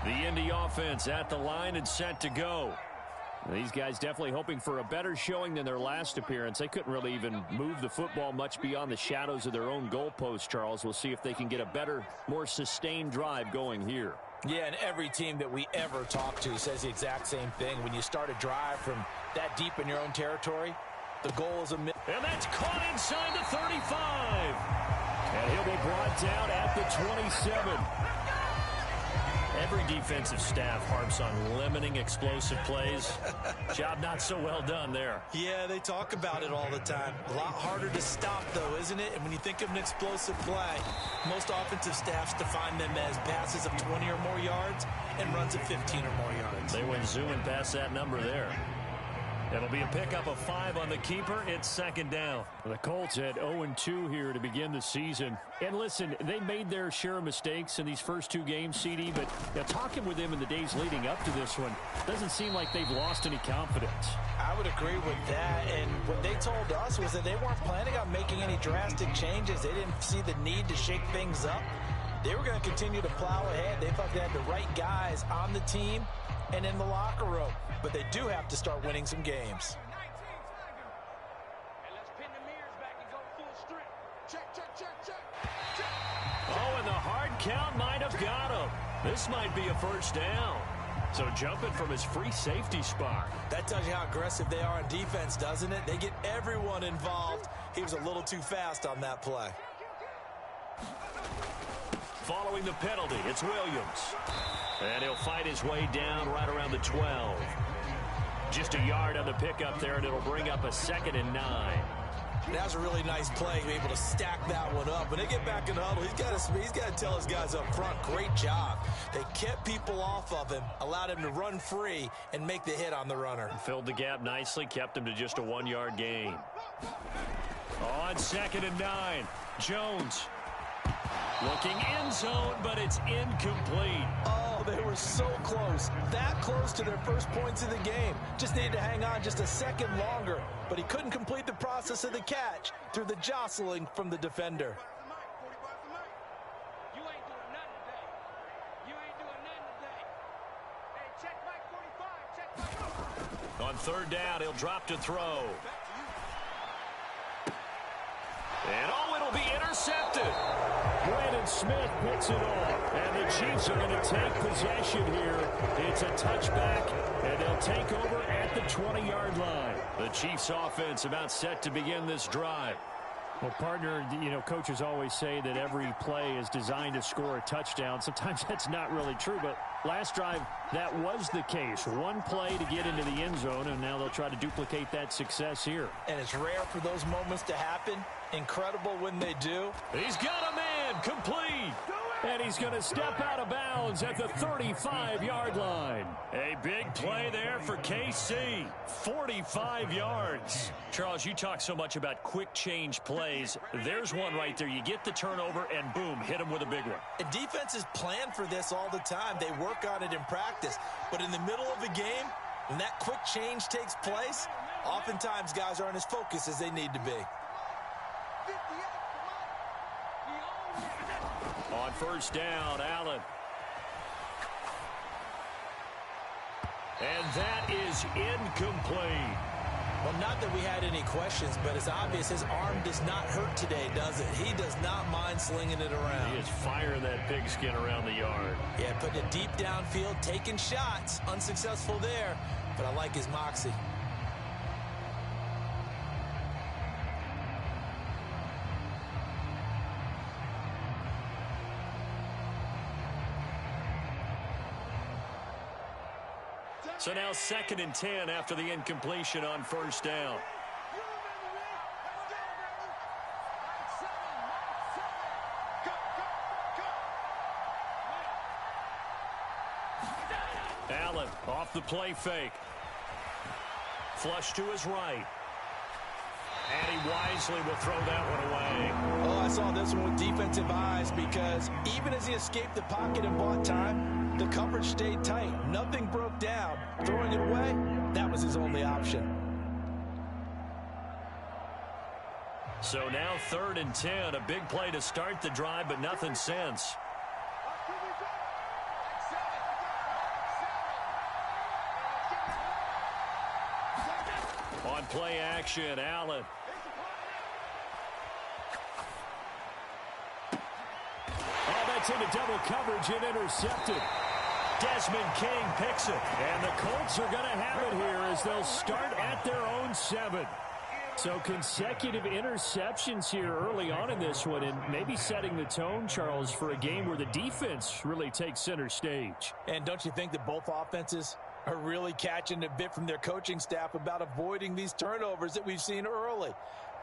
The Indy offense at the line and set to go. These guys definitely hoping for a better showing than their last appearance. They couldn't really even move the football much beyond the shadows of their own goalpost, Charles. We'll see if they can get a better, more sustained drive going here. Yeah, and every team that we ever talk to says the exact same thing. When you start a drive from that deep in your own territory, the goal is a minute. And that's caught inside the 35. And he'll be brought down at the 27. Every defensive staff harps on limiting explosive plays. Job not so well done there. Yeah, they talk about it all the time. A lot harder to stop, though, isn't it? And when you think of an explosive play, most offensive staffs define them as passes of 20 or more yards and runs of 15 or more yards. They went zooming past that number there. It'll be a pickup of 5 on the keeper. It's second down. The Colts had 0-2 here to begin the season. And listen, they made their share of mistakes in these first 2 games, CD, but talking with them in the days leading up to this one, doesn't seem like they've lost any confidence. I would agree with that, and what they told us was that they weren't planning on making any drastic changes. They didn't see the need to shake things up. They were going to continue to plow ahead. They thought they had the right guys on the team and in the locker room. But they do have to start winning some games. Oh, and the hard count might have got him. This might be a first down. So jumping from his free safety spot. That tells you how aggressive they are on defense, doesn't it? They get everyone involved. He was a little too fast on that play. Following the penalty, it's Williams. And he'll fight his way down right around the 12. Just a yard on the pickup there, and it'll bring up a 2nd and 9. That was a really nice play, able to stack that one up. When they get back in the huddle, he's got to tell his guys up front, great job. They kept people off of him, allowed him to run free and make the hit on the runner. Filled the gap nicely, kept him to just a 1-yard gain. On 2nd and 9, Jones. Looking end zone, but it's incomplete. Oh, they were so close. That close to their first points of the game. Just needed to hang on just a second longer. But he couldn't complete the process of the catch through the jostling from the defender. On 3rd down, he'll drop to throw. And it'll be intercepted. Brandon Smith picks it off. And the Chiefs are going to take possession here. It's a touchback, and they'll take over at the 20-yard line. The Chiefs offense about set to begin this drive. Well, partner, coaches always say that every play is designed to score a touchdown. Sometimes that's not really true, but last drive, that was the case. One play to get into the end zone, and now they'll try to duplicate that success here. And it's rare for those moments to happen. Incredible when they do. He's got a man, complete. And he's going to step out of bounds at the 35-yard line. A big play there for KC. 45 yards. Charles, you talk so much about quick change plays. There's one right there. You get the turnover, and boom, hit him with a big one. And defenses plan for this all the time. They work on it in practice. But in the middle of the game, when that quick change takes place, oftentimes guys aren't as focused as they need to be. On 1st down, Allen. And that is incomplete. Well, not that we had any questions, but it's obvious his arm does not hurt today, does it? He does not mind slinging it around. He is firing that pigskin around the yard. Yeah, putting it deep downfield, taking shots. Unsuccessful there, but I like his moxie. So now 2nd and 10 after the incompletion on 1st down. Allen off the play fake. Flush to his right. And he wisely will throw that one away. Oh, I saw this one with defensive eyes because even as he escaped the pocket and bought time, the coverage stayed tight. Nothing broke down. Throwing it away, that was his only option. So now 3rd and 10. A big play to start the drive, but nothing since. On play action, Allen. Oh, that's into double coverage and intercepted. Desmond King picks it. And the Colts are going to have it here as they'll start at their own 7. So consecutive interceptions here early on in this one, and maybe setting the tone, Charles, for a game where the defense really takes center stage. And don't you think that both offenses are really catching a bit from their coaching staff about avoiding these turnovers that we've seen early?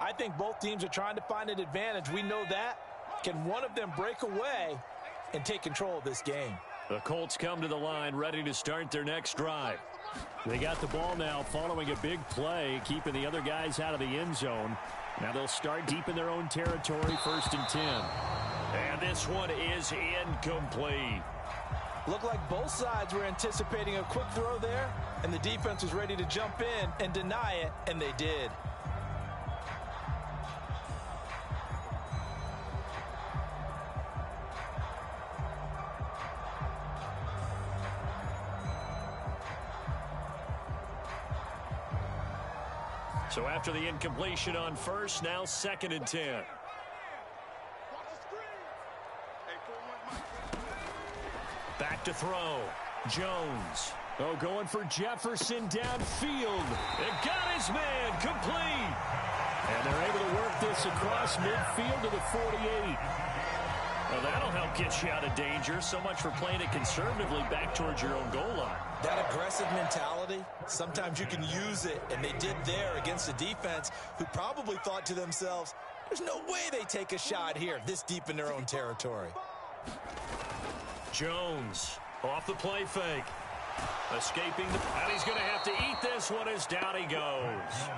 I think both teams are trying to find an advantage. We know that. Can one of them break away and take control of this game? The Colts come to the line ready to start their next drive. They got the ball now following a big play, keeping the other guys out of the end zone. Now they'll start deep in their own territory, 1st and 10. And this one is incomplete. Looked like both sides were anticipating a quick throw there, and the defense was ready to jump in and deny it, and they did. So after the incompletion on first, now 2nd and 10. Back to throw. Jones. Oh, going for Jefferson downfield. It got his man complete. And they're able to work this across midfield to the 48. Well, that'll help get you out of danger. So much for playing it conservatively back towards your own goal line. That aggressive mentality, sometimes you can use it, and they did there against a defense who probably thought to themselves, there's no way they take a shot here this deep in their own territory. Jones off the play fake. Escaping, and he's going to have to eat this one as down he goes.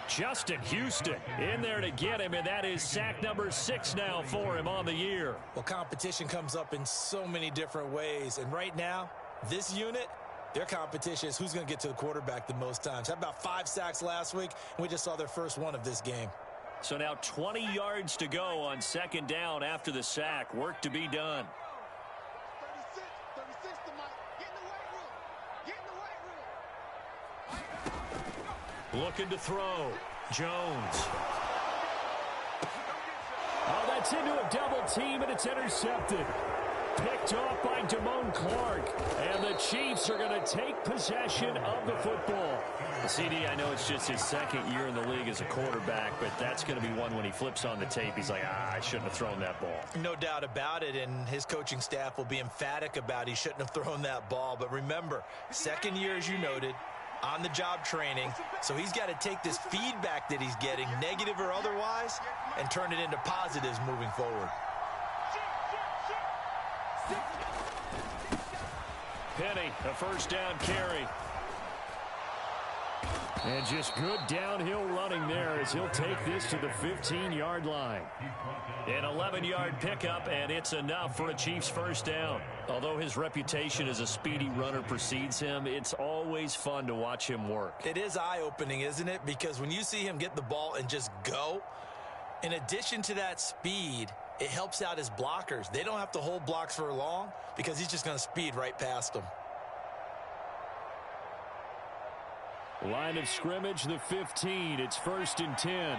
Justin Houston in there to get him, and that is sack number 6 now for him on the year. Well, competition comes up in so many different ways, and right now, this unit, their competition is who's going to get to the quarterback the most times. How about 5 sacks last week? We just saw their first one of this game. So now 20 yards to go on 2nd down after the sack. Work to be done. 36 to Mike. Get in the weight room. Looking to throw. Jones. Oh, that's into a double team, and it's intercepted. Picked off by Damone Clark. And the Chiefs are going to take possession of the football. CD, I know it's just his 2nd year in the league as a quarterback, but that's going to be one when he flips on the tape. He's like, I shouldn't have thrown that ball. No doubt about it, and his coaching staff will be emphatic about he shouldn't have thrown that ball. But remember, 2nd year, as you noted, on-the-job training, so he's got to take this feedback that he's getting, negative or otherwise, and turn it into positives moving forward. Penny, a 1st down carry. And just good downhill running there as he'll take this to the 15-yard line. An 11-yard pickup, and it's enough for a Chiefs 1st down. Although his reputation as a speedy runner precedes him, it's always fun to watch him work. It is eye-opening, isn't it? Because when you see him get the ball and just go, in addition to that speed, it helps out his blockers. They don't have to hold blocks for long because he's just going to speed right past them. Line of scrimmage, the 15. It's 1st and 10.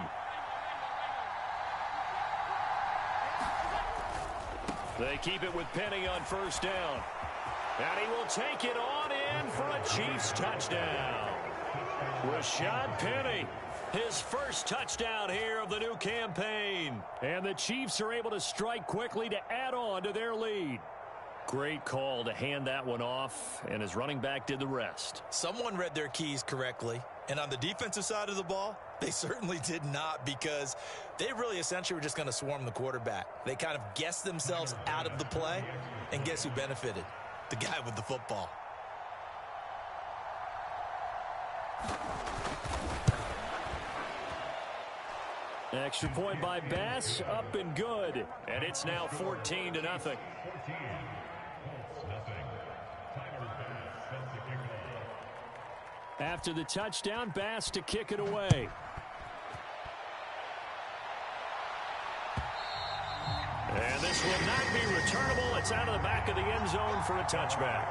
They keep it with Penny on 1st down. And he will take it on in for a Chiefs touchdown. Rashad Penny, his 1st touchdown here of the new campaign. And the Chiefs are able to strike quickly to add on to their lead. Great call to hand that one off, and his running back did the rest. Someone read their keys correctly, and on the defensive side of the ball, they certainly did not, because they really essentially were just going to swarm the quarterback. They kind of guessed themselves out of the play, and guess who benefited? The guy with the football. Extra point by Bass, up and good. And it's now 14-0. After the touchdown, Bass to kick it away. And this will not be returnable. It's out of the back of the end zone for a touchback.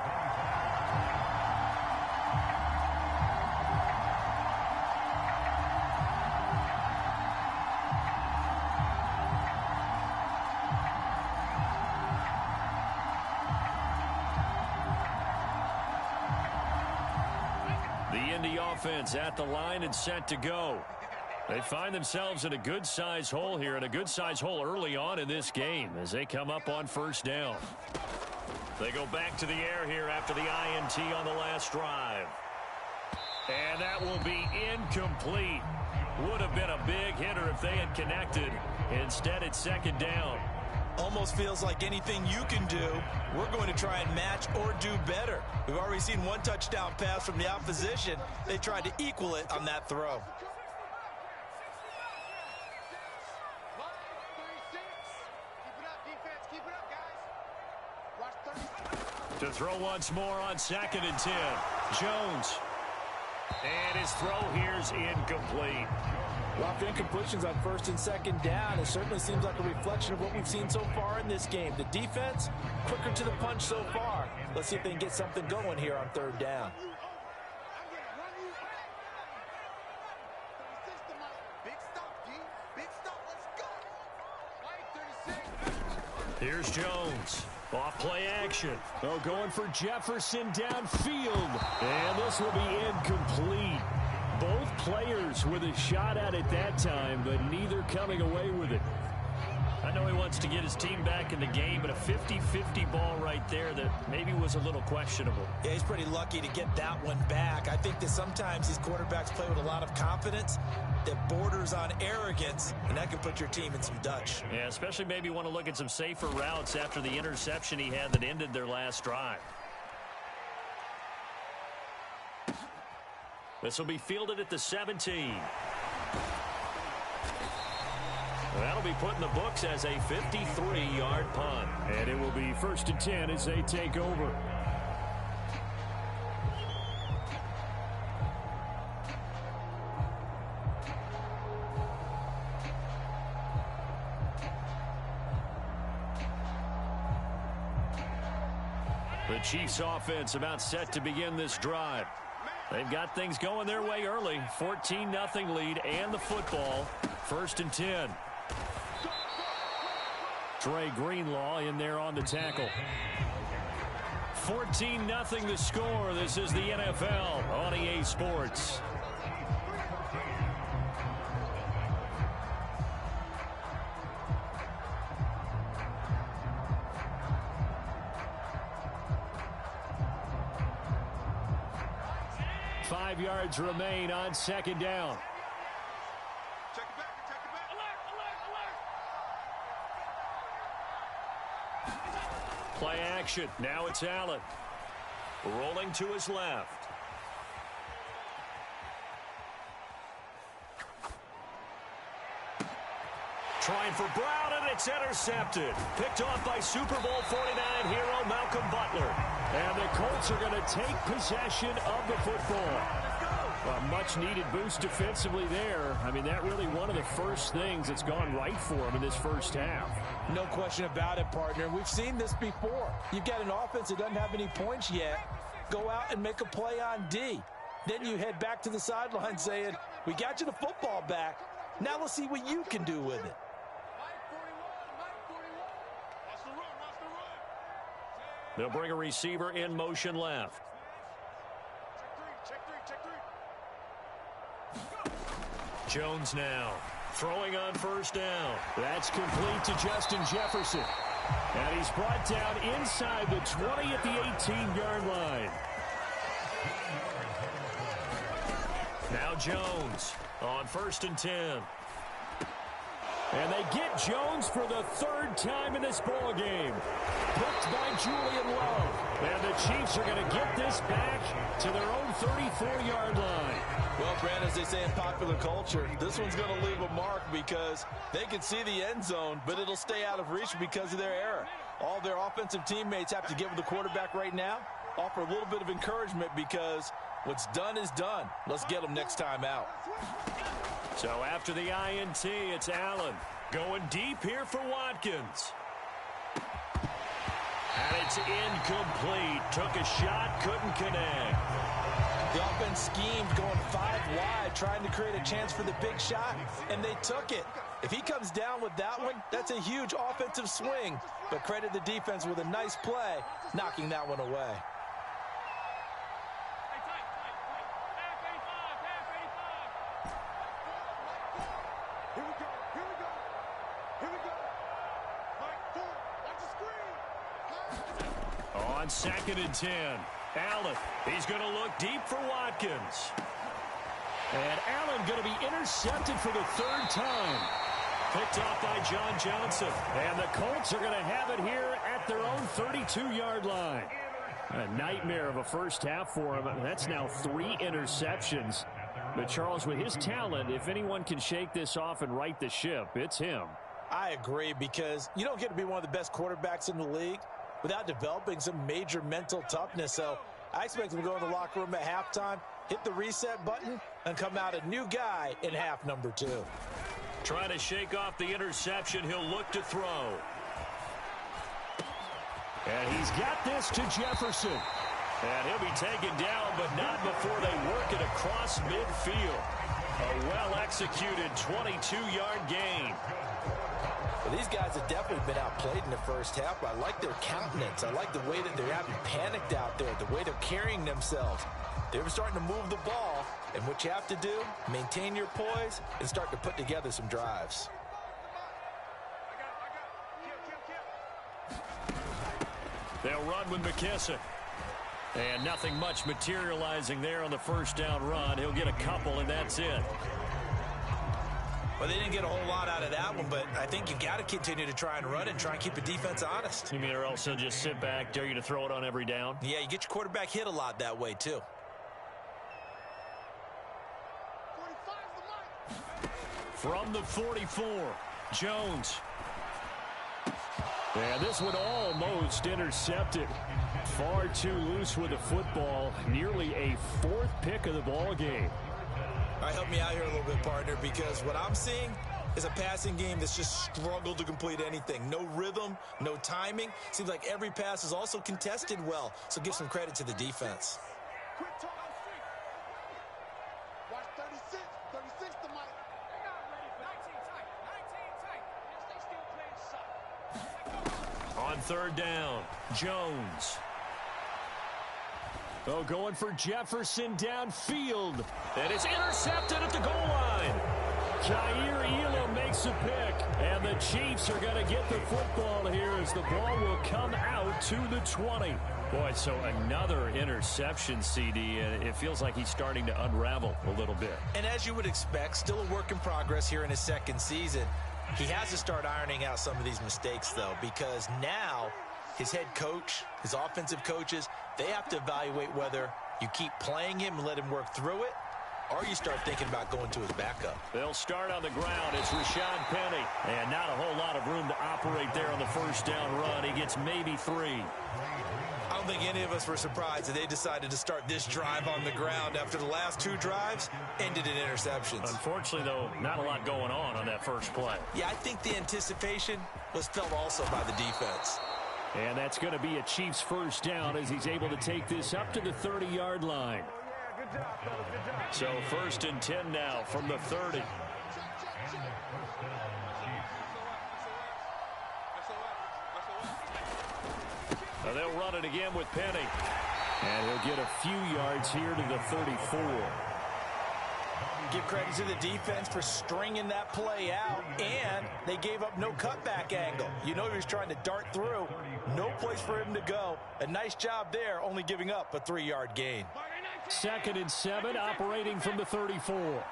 Indy offense at the line and set to go. They find themselves in a good-sized hole here, and a good-sized hole early on in this game as they come up on first down. They go back to the air here after the INT on the last drive. And that will be incomplete. Would have been a big hitter if they had connected. Instead, it's second down. Almost feels like anything you can do, we're going to try and match or do better. We've already seen one touchdown pass from the opposition. They tried to equal it on that throw. To throw once more on 2nd and 10. Jones. And his throw here's incomplete. A lot of incompletions on 1st and 2nd down. It certainly seems like a reflection of what we've seen so far in this game. The defense, quicker to the punch so far. Let's see if they can get something going here on 3rd down. Here's Jones. Off play action. Oh, going for Jefferson downfield. And this will be incomplete. Both players with a shot at it that time, but neither coming away with it. I know he wants to get his team back in the game, but a 50-50 ball right there that maybe was a little questionable. Yeah, he's pretty lucky to get that one back. I think that sometimes these quarterbacks play with a lot of confidence that borders on arrogance, and that can put your team in some Dutch. Yeah, especially maybe want to look at some safer routes after the interception he had that ended their last drive. This will be fielded at the 17. That'll be put in the books as a 53-yard punt. And it will be 1st and 10 as they take over. The Chiefs offense about set to begin this drive. They've got things going their way early. 14-0 lead and the football. 1st and 10. Trey Greenlaw in there on the tackle. 14-0 the score. This is the NFL on EA Sports. Five yards remain on 2nd down. Play action. Now it's Allen. Rolling to his left. Trying for Brown, and it's intercepted. Picked off by Super Bowl 49 hero Malcolm Butler. And the Colts are going to take possession of the football. A much-needed boost defensively there. I mean, that really one of the first things that's gone right for them in this first half. No question about it, partner. We've seen this before. You've got an offense that doesn't have any points yet. Go out and make a play on D. Then you head back to the sideline saying, we got you the football back. Now let's see what you can do with it. They'll bring a receiver in motion left. Jones now throwing on 1st down. That's complete to Justin Jefferson. And he's brought down inside the 20 at the 18-yard line. Now Jones on 1st and 10. And they get Jones for the 3rd time in this ball game. Picked by Julian Love. And the Chiefs are going to get this back to their own 34-yard line. Well, Brandon, as they say in popular culture, this one's going to leave a mark because they can see the end zone, but it'll stay out of reach because of their error. All their offensive teammates have to get with the quarterback right now, offer a little bit of encouragement because what's done is done. Let's get them next time out. So after the INT, it's Allen going deep here for Watkins. And it's incomplete. Took a shot, couldn't connect. The offense schemed going 5 wide, trying to create a chance for the big shot, and they took it. If he comes down with that one, that's a huge offensive swing. But credit the defense with a nice play, knocking that one away. Here we go. Here we go. Here we go. Mike, forward. Watch the screen. On 2nd and 10. Allen, he's going to look deep for Watkins. And Allen going to be intercepted for the 3rd time. Picked off by John Johnson. And the Colts are going to have it here at their own 32-yard line. A nightmare of a first half for him. That's now 3 interceptions. But, Charles, with his talent, if anyone can shake this off and right the ship, it's him. I agree, because you don't get to be one of the best quarterbacks in the league without developing some major mental toughness. So I expect him to go in the locker room at halftime, hit the reset button, and come out a new guy in half number 2. Trying to shake off the interception. He'll look to throw. And he's got this to Jefferson. And he'll be taken down, but not before they work it across midfield. A well-executed 22-yard gain. Well, these guys have definitely been outplayed in the first half, but I like their countenance. I like the way that they're having panicked out there, the way they're carrying themselves. They're starting to move the ball, and what you have to do, maintain your poise and start to put together some drives. They'll run with McKissick. And nothing much materializing there on the first down run. He'll get a couple, and that's it. Well, they didn't get a whole lot out of that one, but I think you got to continue to try and run and try and keep the defense honest. You mean, or else he'll just sit back, dare you to throw it on every down? Yeah, you get your quarterback hit a lot that way, too. 45's the mic. From the 44, Jones. Yeah, this one almost intercepted. Far too loose with the football. Nearly a 4th pick of the ball game. All right, help me out here a little bit, partner, because what I'm seeing is a passing game that's just struggled to complete anything. No rhythm, no timing. Seems like every pass is also contested well, so give some credit to the defense. Quick talk. Watch 36. 36 the mic. They're not ready for 19 tight. 19 tight. Yes, they still playing solid. On 3rd down, Jones. Oh, going for Jefferson downfield. And it's intercepted at the goal line. Jair Elam makes a pick. And the Chiefs are going to get the football here as the ball will come out to the 20. Boy, so another interception, CD. And it feels like he's starting to unravel a little bit. And as you would expect, still a work in progress here in his 2nd season. He has to start ironing out some of these mistakes, though, because now his head coach, his offensive coaches, they have to evaluate whether you keep playing him and let him work through it, or you start thinking about going to his backup. They'll start on the ground. It's Rashad Penny. And not a whole lot of room to operate there on the first down run. He gets maybe 3. I don't think any of us were surprised that they decided to start this drive on the ground after the last 2 drives ended in interceptions. Unfortunately, though, not a lot going on that first play. Yeah, I think the anticipation was felt also by the defense. And that's going to be a Chiefs first down as he's able to take this up to the 30-yard line. So 1st and 10 now from the 30. Now they'll run it again with Penny. And he'll get a few yards here to the 34. Give credit to the defense for stringing that play out, and they gave up no cutback angle. You know he was trying to dart through. No place for him to go. A nice job there, only giving up a 3-yard gain. 2nd and 7, operating from the 34.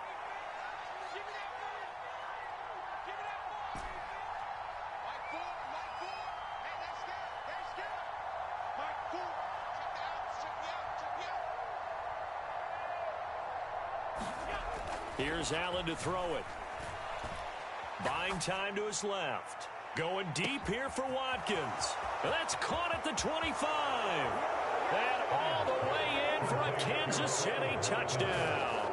Here's Allen to throw it. Buying time to his left. Going deep here for Watkins. That's caught at the 25. And all the way in for a Kansas City touchdown.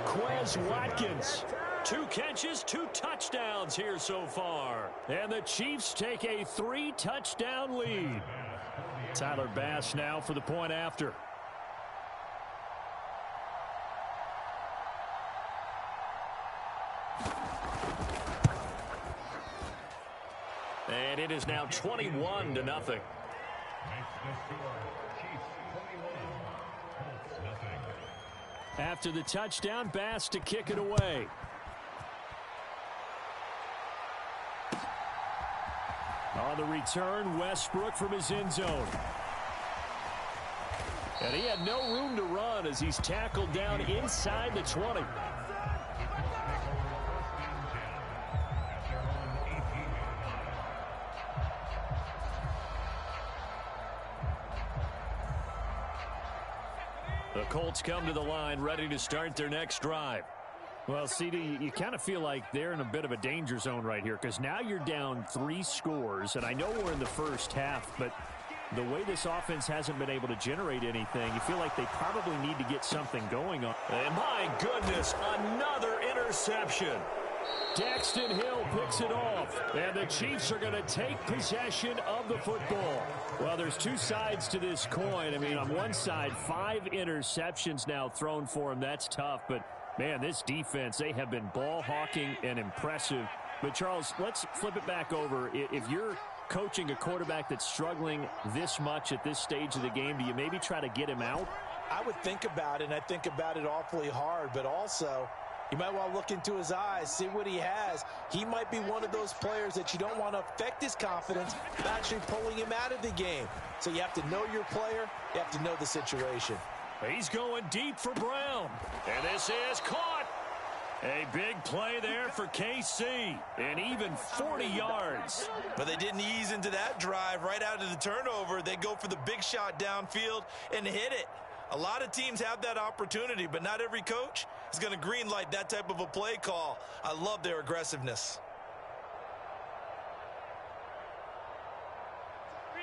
Quez Watkins. 2 catches, 2 touchdowns here so far. And the Chiefs take a 3-touchdown lead. Tyler Bass now for the point after. And it is now 21-0. After the touchdown, Bass to kick it away. On the return, Westbrook from his end zone. And he had no room to run as he's tackled down inside the 20. The Colts come to the line, ready to start their next drive. Well, CD, you kind of feel like they're in a bit of a danger zone right here because now you're down 3 scores, and I know we're in the first half, but the way this offense hasn't been able to generate anything, you feel like they probably need to get something going on. And my goodness, another interception. Daxton Hill picks it off, and the Chiefs are going to take possession of the football. Well, there's 2 sides to this coin. I mean, on one side, 5 interceptions now thrown for him. That's tough, but, man, this defense, they have been ball hawking and impressive. But, Charles, let's flip it back over. If you're coaching a quarterback that's struggling this much at this stage of the game, do you maybe try to get him out? I would think about it, and I think about it awfully hard, but also you might want to look into his eyes, see what he has. He might be one of those players that you don't want to affect his confidence by actually pulling him out of the game. So you have to know your player. You have to know the situation. He's going deep for Brown. And this is caught. A big play there for KC. And even 40 yards. But they didn't ease into that drive right out of the turnover. They go for the big shot downfield and hit it. A lot of teams have that opportunity, but not every coach is going to greenlight that type of a play call. I love their aggressiveness.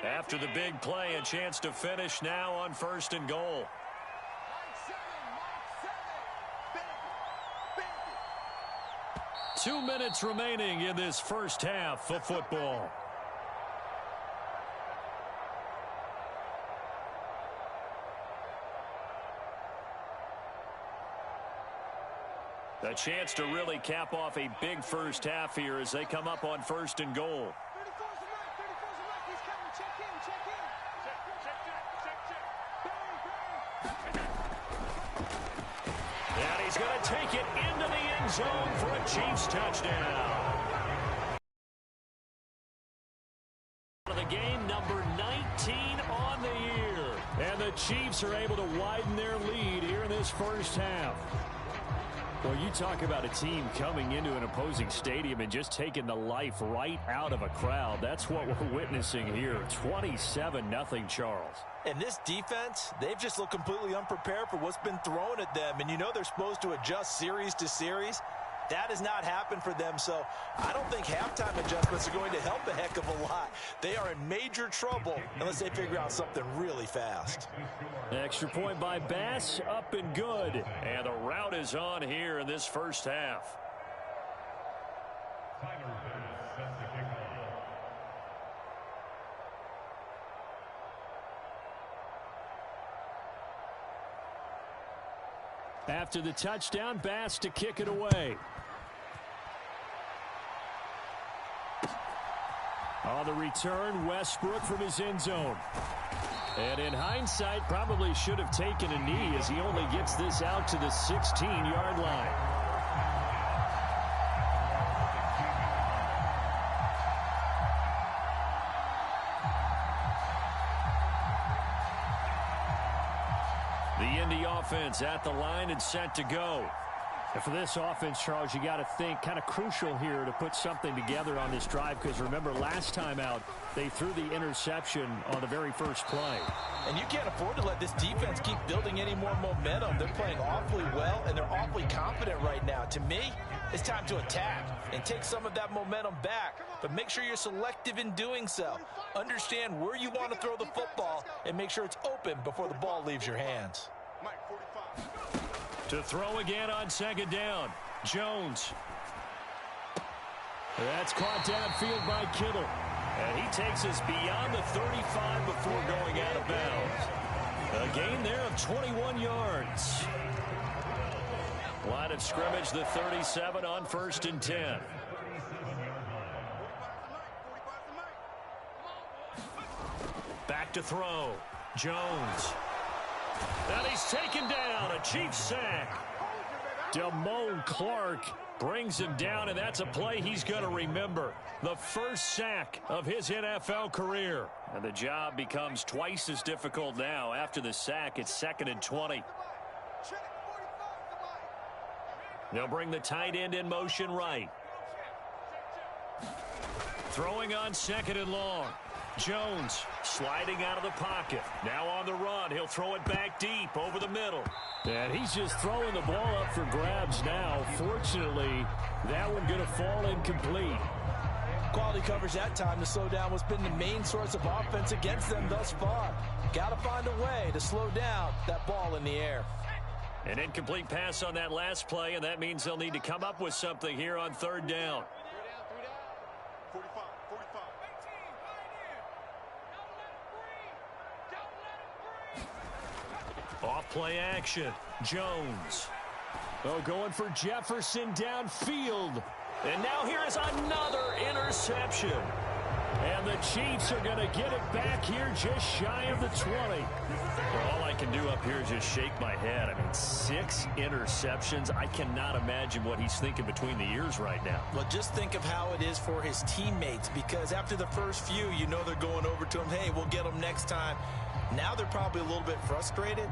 After the big play, a chance to finish now on 1st and goal. 2 minutes remaining in this first half of football. A chance to really cap off a big first half here as they come up on 1st and goal. And he's going to take it into the end zone for a Chiefs touchdown. The game, number 19 on the year. And the Chiefs are able to widen their lead here in this first half. Well, you talk about a team coming into an opposing stadium and just taking the life right out of a crowd. That's what we're witnessing here. 27-0, Charles. And this defense, they've just looked completely unprepared for what's been thrown at them. And you know they're supposed to adjust series to series. That has not happened for them, so I don't think halftime adjustments are going to help a heck of a lot. They are in major trouble unless they figure out something really fast. Extra point by Bass, up and good. And the route is on here in this first half. After the touchdown, Bass to kick it away. On the return, Westbrook from his end zone. And in hindsight, probably should have taken a knee as he only gets this out to the 16-yard line. The Indy offense at the line and set to go. And for this offense, Charles, you got to think kind of crucial here to put something together on this drive because remember last time out they threw the interception on the very first play. And you can't afford to let this defense keep building any more momentum. They're playing awfully well and they're awfully confident right now. To me, it's time to attack and take some of that momentum back. But make sure you're selective in doing so. Understand where you want to throw the football and make sure it's open before the ball leaves your hands. To throw again on second down, Jones. That's caught downfield by Kittle. And he takes us beyond the 35 before going out of bounds. A gain there of 21 yards. Line of scrimmage, the 37 on 1st and 10. Back to throw. Jones. And he's taken down. A Chiefs sack. Damone Clark brings him down, and that's a play he's going to remember. The first sack of his NFL career. And the job becomes twice as difficult now. After the sack, it's 2nd and 20. They'll bring the tight end in motion right. Throwing on 2nd and long. Jones sliding out of the pocket. Now on the run. He'll throw it back deep over the middle. And he's just throwing the ball up for grabs now. Fortunately, that one going to fall incomplete. Quality coverage that time to slow down what's been the main source of offense against them thus far. Got to find a way to slow down that ball in the air. An incomplete pass on that last play, and that means they'll need to come up with something here on 3rd down. 45, 45. Off play action. Jones. Oh, going for Jefferson downfield. And now here is another interception. And the Chiefs are going to get it back here just shy of the 20. Well, all I can do up here is just shake my head. I mean, 6 interceptions. I cannot imagine what he's thinking between the ears right now. Well, just think of how it is for his teammates, because after the first few, you know they're going over to him, hey, we'll get them next time. Now they're probably a little bit frustrated.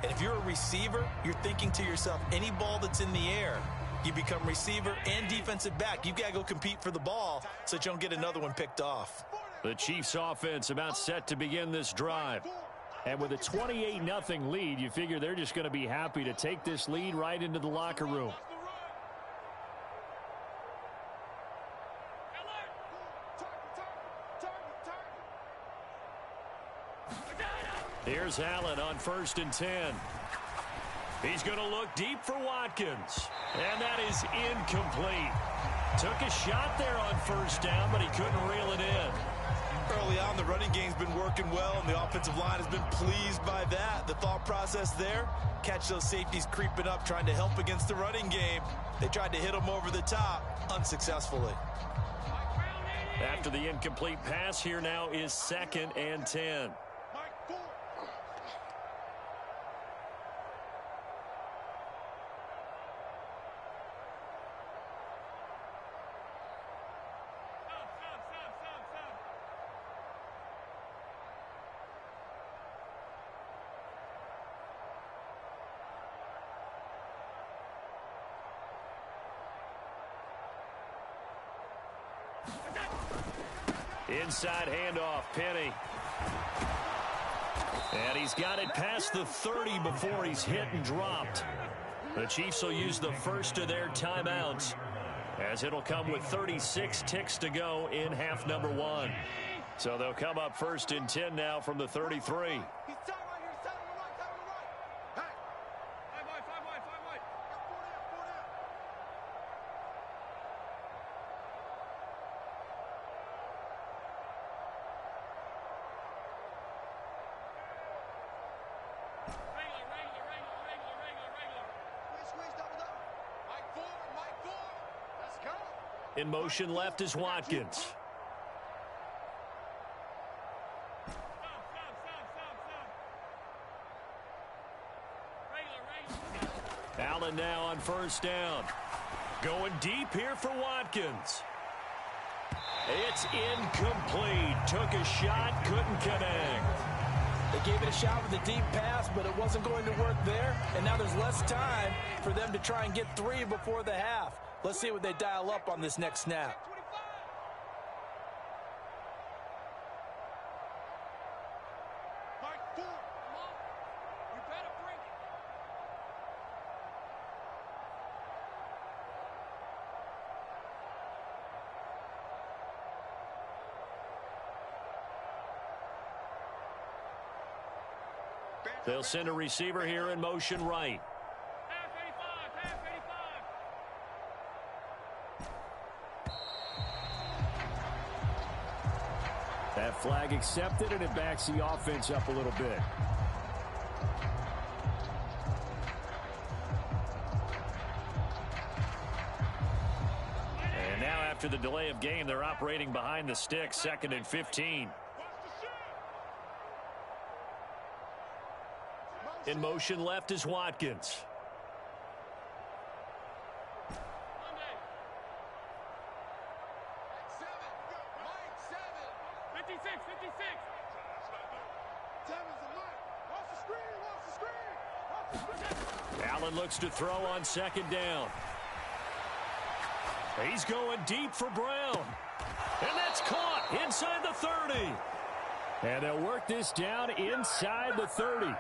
And if you're a receiver, you're thinking to yourself, any ball that's in the air, you become receiver and defensive back. You've got to go compete for the ball so that you don't get another one picked off. The Chiefs offense about set to begin this drive. And with a 28-0 lead, you figure they're just going to be happy to take this lead right into the locker room. Here's Allen on 1st and 10. He's going to look deep for Watkins. And that is incomplete. Took a shot there on 1st down, but he couldn't reel it in. Early on, the running game's been working well, and the offensive line has been pleased by that. The thought process there, catch those safeties creeping up, trying to help against the running game. They tried to hit them over the top, unsuccessfully. After the incomplete pass, here now is 2nd and 10. Inside handoff, Penny. And he's got it past the 30 before he's hit and dropped. The Chiefs will use the first of their timeouts, as it'll come with 36 ticks to go in half number 1. So they'll come up 1st and 10 now from the 33. In motion left is Watkins. Allen now on 1st down. Going deep here for Watkins. It's incomplete. Took a shot, couldn't connect. They gave it a shot with a deep pass, but it wasn't going to work there. And now there's less time for them to try and get 3 before the half. Let's see what they dial up on this next snap. They'll send a receiver here in motion right. That flag accepted, and it backs the offense up a little bit. And now after the delay of game, they're operating behind the stick, 2nd and 15. In motion left is Watkins. Allen looks to throw on second down. He's going deep for Brown. And that's caught inside the 30. And they'll work this down inside the 30.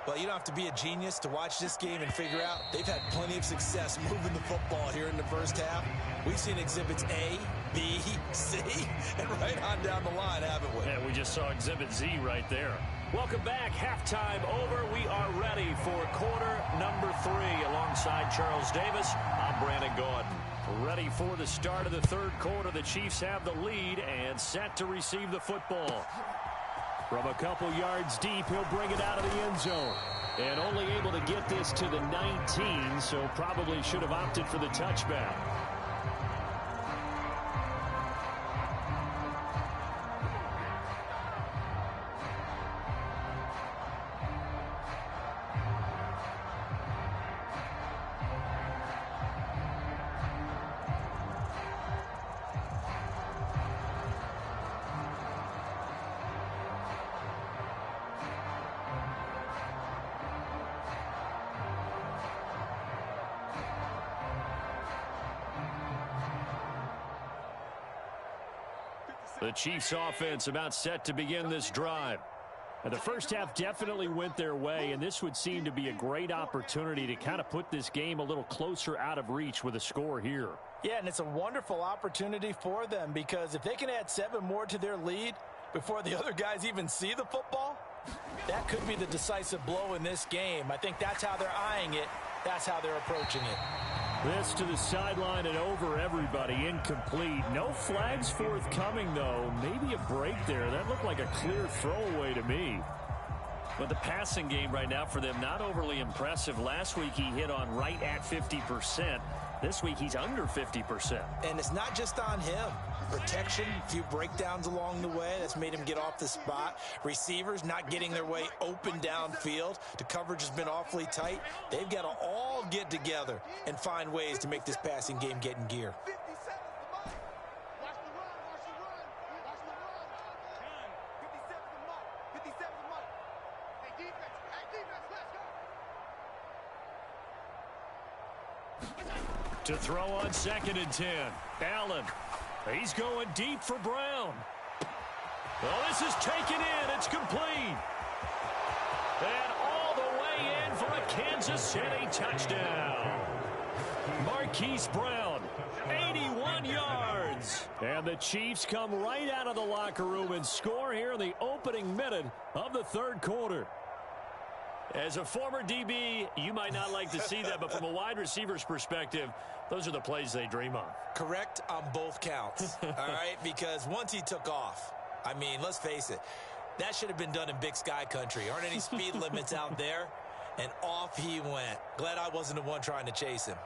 Well, you don't have to be a genius to watch this game and figure out they've had plenty of success moving the football here in the first half. We've seen exhibits A, B, C, and right on down the line, haven't we? Yeah, we just saw exhibit Z right there. Welcome back. Halftime over. We are ready for quarter number 3 alongside Charles Davis. I'm Brandon Gordon. Ready for the start of the third quarter. The Chiefs have the lead and set to receive the football. From a couple yards deep, he'll bring it out of the end zone. And only able to get this to the 19, so probably should have opted for the touchback. The Chiefs offense about set to begin this drive. And the first half definitely went their way, and this would seem to be a great opportunity to kind of put this game a little closer out of reach with a score here. Yeah, and it's a wonderful opportunity for them because if they can add 7 more to their lead before the other guys even see the football, that could be the decisive blow in this game. I think that's how they're eyeing it. That's how they're approaching it. This to the sideline and over everybody. Incomplete. No flags forthcoming, though. Maybe a break there. That looked like a clear throwaway to me. But the passing game right now for them, not overly impressive. Last week he hit on right at 50%. This week he's under 50%. And it's not just on him. Protection, a few breakdowns along the way. That's made him get off the spot. Receivers not getting their way open downfield. The coverage has been awfully tight. They've got to all get together and find ways to make this passing game get in gear. To throw on 2nd and 10. Allen. He's going deep for Brown. Well, this is taken in. It's complete. And all the way in for a Kansas City touchdown. Marquise Brown, 81 yards. And the Chiefs come right out of the locker room and score here in the opening minute of the third quarter. As a former DB, you might not like to see that, but from a wide receiver's perspective, those are the plays they dream of. Correct on both counts, all right? Because once he took off, I mean, let's face it, that should have been done in Big Sky country. Aren't any speed limits out there? And off he went. Glad I wasn't the one trying to chase him.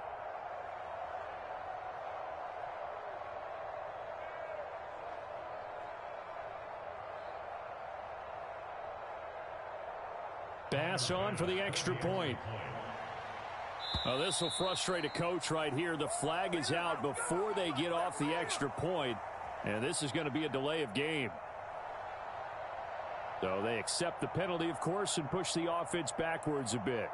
Bass on for the extra point. Oh, this will frustrate a coach right here. The flag is out before they get off the extra point, and this is going to be a delay of game. So they accept the penalty, of course, and push the offense backwards a bit.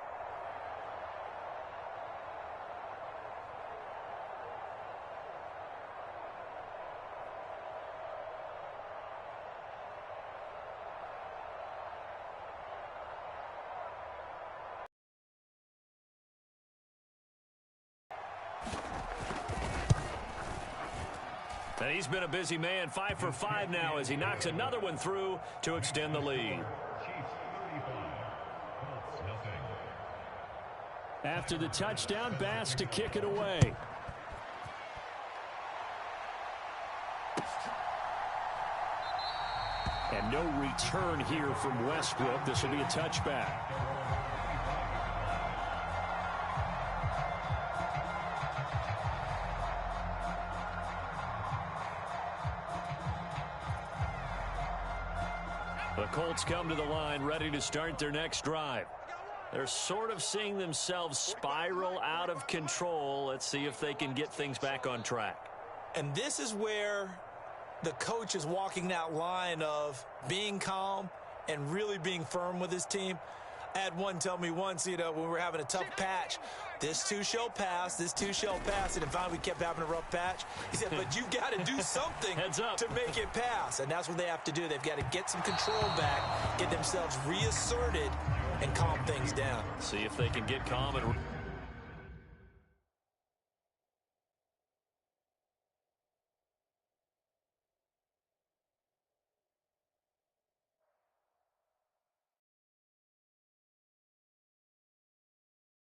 And he's been a busy man, 5 for 5 now as he knocks another one through to extend the lead. After the touchdown, Bass to kick it away. And no return here from Westbrook. This will be a touchback. The Colts come to the line ready to start their next drive. They're sort of seeing themselves spiral out of control. Let's see if they can get things back on track. And this is where the coach is walking that line of being calm and really being firm with his team. I had one tell me once, when we were having a tough patch, this too shall pass, this too shall pass, and finally we kept having a rough patch. He said, but you've got to do something to make it pass, and that's what they have to do. They've got to get some control back, get themselves reasserted, and calm things down. See if they can get calm and